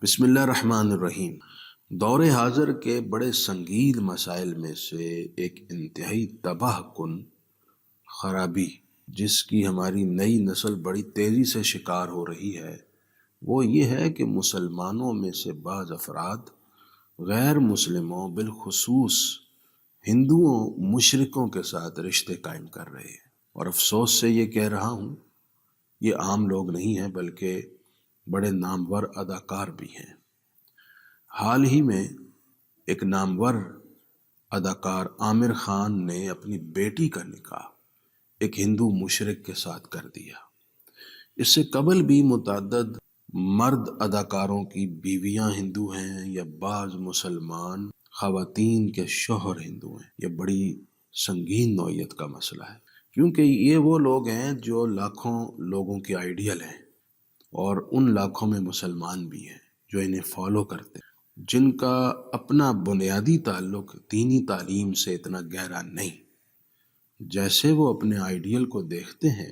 بسم اللہ الرحمن الرحیم۔ دور حاضر کے بڑے سنگین مسائل میں سے ایک انتہائی تباہ کن خرابی جس کی ہماری نئی نسل بڑی تیزی سے شکار ہو رہی ہے وہ یہ ہے کہ مسلمانوں میں سے بعض افراد غیر مسلموں بالخصوص ہندوؤں مشرکوں کے ساتھ رشتے قائم کر رہے ہیں، اور افسوس سے یہ کہہ رہا ہوں یہ عام لوگ نہیں ہیں بلکہ بڑے نامور اداکار بھی ہیں۔ حال ہی میں ایک نامور اداکار عامر خان نے اپنی بیٹی کا نکاح ایک ہندو مشرک کے ساتھ کر دیا۔ اس سے قبل بھی متعدد مرد اداکاروں کی بیویاں ہندو ہیں یا بعض مسلمان خواتین کے شوہر ہندو ہیں۔ یہ بڑی سنگین نوعیت کا مسئلہ ہے، کیونکہ یہ وہ لوگ ہیں جو لاکھوں لوگوں کے آئیڈیل ہیں، اور ان لاکھوں میں مسلمان بھی ہیں جو انہیں فالو کرتے ہیں، جن کا اپنا بنیادی تعلق دینی تعلیم سے اتنا گہرا نہیں۔ جیسے وہ اپنے آئیڈیل کو دیکھتے ہیں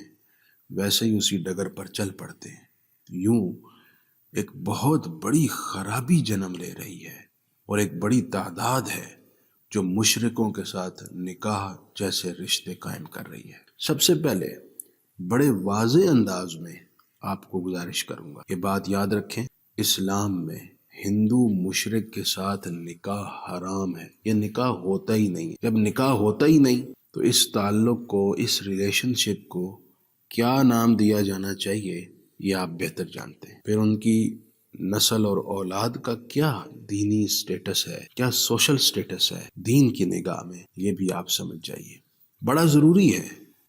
ویسے ہی اسی ڈگر پر چل پڑتے ہیں۔ یوں ایک بہت بڑی خرابی جنم لے رہی ہے، اور ایک بڑی تعداد ہے جو مشرکوں کے ساتھ نکاح جیسے رشتے قائم کر رہی ہے۔ سب سے پہلے بڑے واضح انداز میں آپ کو گزارش کروں گا، یہ بات یاد رکھیں، اسلام میں ہندو مشرک کے ساتھ نکاح حرام ہے۔ یہ نکاح ہوتا ہی نہیں۔ جب نکاح ہوتا ہی نہیں تو اس تعلق کو، اس ریلیشن شپ کو کیا نام دیا جانا چاہیے یہ آپ بہتر جانتے ہیں۔ پھر ان کی نسل اور اولاد کا کیا دینی سٹیٹس ہے، کیا سوشل سٹیٹس ہے دین کی نگاہ میں، یہ بھی آپ سمجھ جائیے۔ بڑا ضروری ہے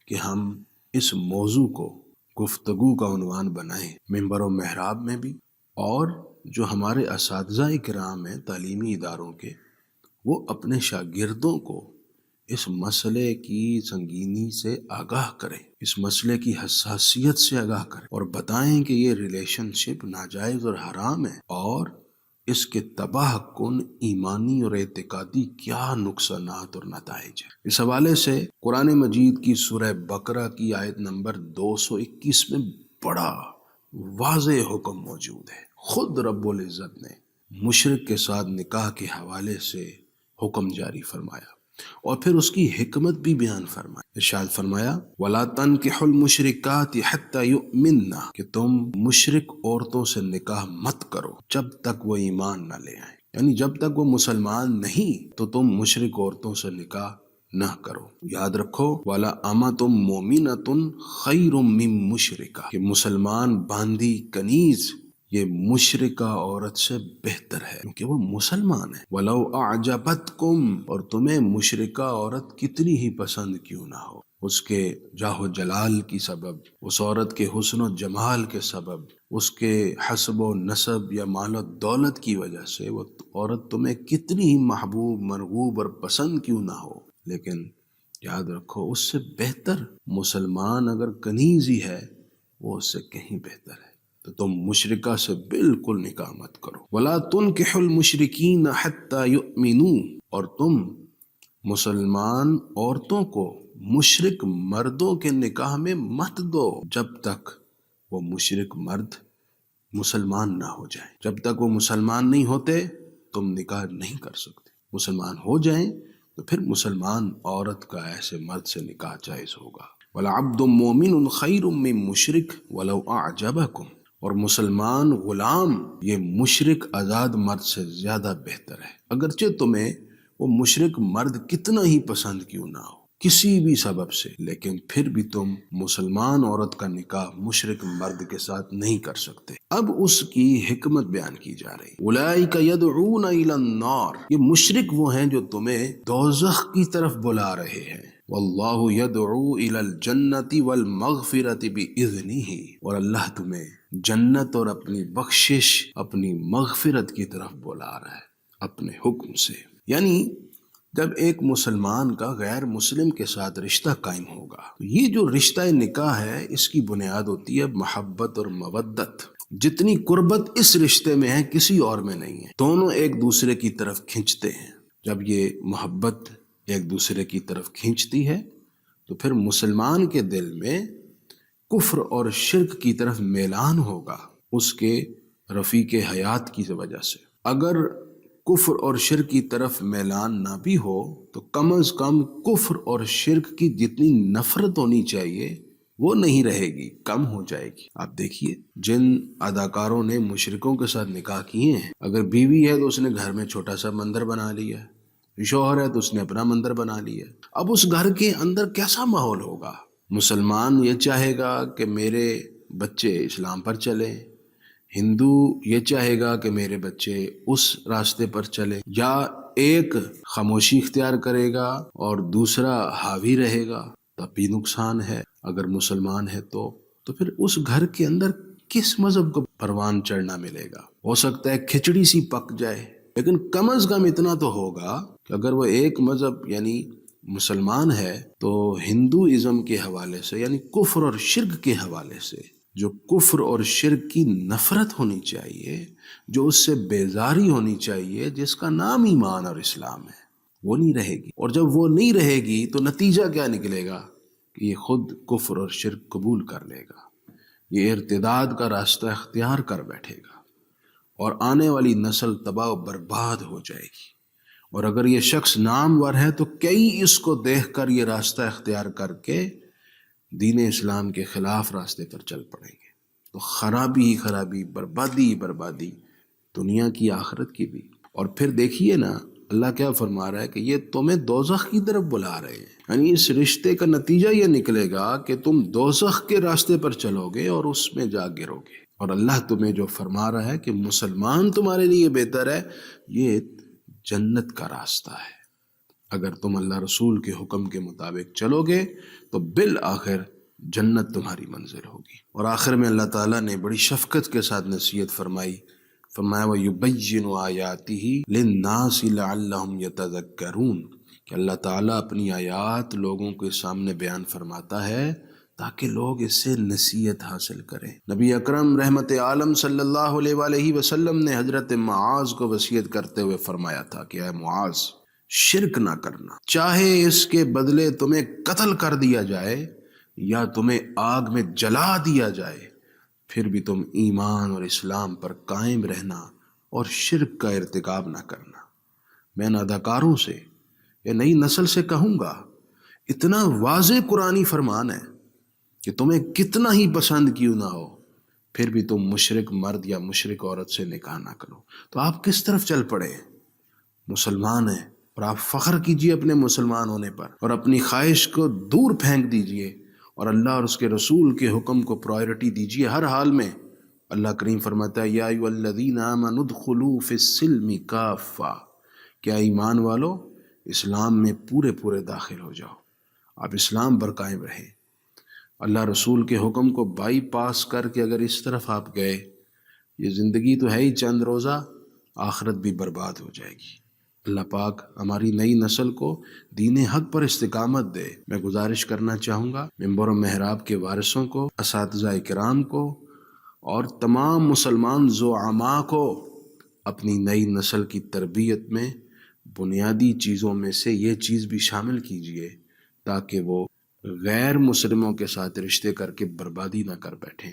کہ ہم اس موضوع کو گفتگو کا عنوان بنائیں، ممبر و محراب میں بھی، اور جو ہمارے اساتذہ کرام ہیں تعلیمی اداروں کے، وہ اپنے شاگردوں کو اس مسئلے کی سنگینی سے آگاہ کریں، اس مسئلے کی حساسیت سے آگاہ کریں، اور بتائیں کہ یہ ریلیشن شپ ناجائز اور حرام ہے، اور اس کے تباہ کن ایمانی اور اعتقادی کیا نقصانات اور نتائج ہیں۔ اس حوالے سے قرآن مجید کی سورہ بقرہ کی آیت نمبر 221 میں بڑا واضح حکم موجود ہے۔ خود رب العزت نے مشرک کے ساتھ نکاح کے حوالے سے حکم جاری فرمایا، اور پھر اس کی حکمت بھی بیان فرمائی۔ ارشاد فرمایا وَلَا تَنْكِحُوا الْمُشْرِكَاتِ حَتَّى يُؤْمِنَّ، کہ تم مشرک عورتوں سے نکاح مت کرو جب تک وہ ایمان نہ لے آئیں، یعنی جب تک وہ مسلمان نہیں تو تم مشرک عورتوں سے نکاح نہ کرو۔ یاد رکھو وَلَا أَمَةٌ مُؤْمِنَةٌ خَيْرٌ مِّن مُشْرِكَةٍ، کہ مسلمان باندی کنیز یہ مشرکہ عورت سے بہتر ہے کیونکہ وہ مسلمان ہے۔ وَلَوْ أَعْجَبَتْكُمْ، اور تمہیں مشرکہ عورت کتنی ہی پسند کیوں نہ ہو، اس کے جاہ و جلال کی سبب، اس عورت کے حسن و جمال کے سبب، اس کے حسب و نسب یا مال و دولت کی وجہ سے وہ عورت تمہیں کتنی ہی محبوب، مرغوب اور پسند کیوں نہ ہو، لیکن یاد رکھو اس سے بہتر مسلمان اگر کنیز ہی ہے وہ اس سے کہیں بہتر ہے، تو تم مشرکہ سے بالکل نکاح مت کرو۔ وَلَا تُنْكِحُوا الْمُشْرِكِينَ حَتَّى يُؤْمِنُوا، اور تم مسلمان عورتوں کو مشرک مردوں کے نکاح میں مت دو جب تک وہ مشرک مرد مسلمان نہ ہو جائیں۔ جب تک وہ مسلمان نہیں ہوتے تم نکاح نہیں کر سکتے، مسلمان ہو جائیں تو پھر مسلمان عورت کا ایسے مرد سے نکاح جائز ہوگا۔ وَلَعَبْدٌ مُؤْمِنٌ خَيْرٌ مِّن مُشْرِكٍ وَلَوْ أَعْجَبَكُمْ، اور مسلمان غلام یہ مشرک آزاد مرد سے زیادہ بہتر ہے، اگرچہ تمہیں وہ مشرک مرد کتنا ہی پسند کیوں نہ ہو کسی بھی سبب سے، لیکن پھر بھی تم مسلمان عورت کا نکاح مشرک مرد کے ساتھ نہیں کر سکتے۔ اب اس کی حکمت بیان کی جا رہی۔ اولئک یدعون الی النار، یہ مشرک وہ ہیں جو تمہیں دوزخ کی طرف بلا رہے ہیں، واللہ یدعو الی الجنۃ والمغفرۃ باذنہ، اور اللہ تمہیں جنت اور اپنی بخشش، اپنی مغفرت کی طرف بلا رہا ہے اپنے حکم سے۔ یعنی جب ایک مسلمان کا غیر مسلم کے ساتھ رشتہ قائم ہوگا تو یہ جو رشتہ نکاح ہے اس کی بنیاد ہوتی ہے محبت اور مودت۔ جتنی قربت اس رشتے میں ہے کسی اور میں نہیں ہے، دونوں ایک دوسرے کی طرف کھنچتے ہیں۔ جب یہ محبت ایک دوسرے کی طرف کھینچتی ہے تو پھر مسلمان کے دل میں کفر اور شرک کی طرف میلان ہوگا، اس کے رفیق حیات کی وجہ سے۔ اگر کفر اور شرک کی طرف میلان نہ بھی ہو تو کم از کم کفر اور شرک کی جتنی نفرت ہونی چاہیے وہ نہیں رہے گی، کم ہو جائے گی۔ آپ دیکھیے جن اداکاروں نے مشرکوں کے ساتھ نکاح کیے ہیں، اگر بیوی ہے تو اس نے گھر میں چھوٹا سا مندر بنا لیا، شوہر ہے تو اس نے اپنا مندر بنا لیا۔ اب اس گھر کے اندر کیسا ماحول ہوگا؟ مسلمان یہ چاہے گا کہ میرے بچے اسلام پر چلیں، ہندو یہ چاہے گا کہ میرے بچے اس راستے پر چلیں، یا ایک خاموشی اختیار کرے گا اور دوسرا حاوی رہے گا، تب بھی نقصان ہے۔ اگر مسلمان ہے تو پھر اس گھر کے اندر کس مذہب کو پروان چڑھنا ملے گا؟ ہو سکتا ہے کھچڑی سی پک جائے، لیکن کم از کم اتنا تو ہوگا کہ اگر وہ ایک مذہب یعنی مسلمان ہے تو ہندوازم کے حوالے سے یعنی کفر اور شرک کے حوالے سے جو کفر اور شرک کی نفرت ہونی چاہیے، جو اس سے بیزاری ہونی چاہیے، جس کا نام ایمان اور اسلام ہے، وہ نہیں رہے گی۔ اور جب وہ نہیں رہے گی تو نتیجہ کیا نکلے گا کہ یہ خود کفر اور شرک قبول کر لے گا، یہ ارتداد کا راستہ اختیار کر بیٹھے گا، اور آنے والی نسل تباہ و برباد ہو جائے گی۔ اور اگر یہ شخص نامور ہے تو کئی اس کو دیکھ کر یہ راستہ اختیار کر کے دین اسلام کے خلاف راستے پر چل پڑیں گے، تو خرابی ہی خرابی، بربادی ہی بربادی، دنیا کی آخرت کی بھی۔ اور پھر دیکھیے نا اللہ کیا فرما رہا ہے کہ یہ تمہیں دوزخ کی طرف بلا رہے ہیں، یعنی اس رشتے کا نتیجہ یہ نکلے گا کہ تم دوزخ کے راستے پر چلو گے اور اس میں جا گرو گے۔ اور اللہ تمہیں جو فرما رہا ہے کہ مسلمان تمہارے لیے بہتر ہے، یہ جنت کا راستہ ہے۔ اگر تم اللہ رسول کے حکم کے مطابق چلو گے تو بالآخر جنت تمہاری منزل ہوگی۔ اور آخر میں اللہ تعالیٰ نے بڑی شفقت کے ساتھ نصیحت فرمایا وَيُبَيِّنُ آيَاتِهِ لِلنَّاسِ لَعَلَّهُمْ يَتَذَكَّرُونَ کہ اللہ تعالیٰ اپنی آیات لوگوں کے سامنے بیان فرماتا ہے تاکہ لوگ اس سے نصیحت حاصل کریں۔ نبی اکرم رحمت عالم صلی اللہ علیہ وآلہ وسلم نے حضرت معاذ کو وصیت کرتے ہوئے فرمایا تھا کہ اے معاذ، شرک نہ کرنا، چاہے اس کے بدلے تمہیں قتل کر دیا جائے یا تمہیں آگ میں جلا دیا جائے، پھر بھی تم ایمان اور اسلام پر قائم رہنا اور شرک کا ارتکاب نہ کرنا۔ میں ان اداکاروں سے یا نئی نسل سے کہوں گا، اتنا واضح قرآنی فرمان ہے کہ تمہیں کتنا ہی پسند کیوں نہ ہو، پھر بھی تم مشرک مرد یا مشرک عورت سے نکاح نہ کرو، تو آپ کس طرف چل پڑے؟ مسلمان ہیں اور آپ فخر کیجئے اپنے مسلمان ہونے پر، اور اپنی خواہش کو دور پھینک دیجئے اور اللہ اور اس کے رسول کے حکم کو پرائرٹی دیجئے ہر حال میں۔ اللہ کریم فرماتا ہے یا ایھا الذین آمنوا ادخلوا فی السلم کافہ، کیا ایمان والو اسلام میں پورے پورے داخل ہو جاؤ، آپ اسلام پر قائم رہیں۔ اللہ رسول کے حکم کو بائی پاس کر کے اگر اس طرف آپ گئے، یہ زندگی تو ہے ہی چند روزہ، آخرت بھی برباد ہو جائے گی۔ اللہ پاک ہماری نئی نسل کو دین حق پر استقامت دے۔ میں گزارش کرنا چاہوں گا منبر و محراب کے وارثوں کو، اساتذہ کرام کو اور تمام مسلمان زعماء کو اپنی نئی نسل کی تربیت میں بنیادی چیزوں میں سے یہ چیز بھی شامل کیجیے تاکہ وہ غیر مسلموں کے ساتھ رشتے کر کے بربادی نہ کر بیٹھیں۔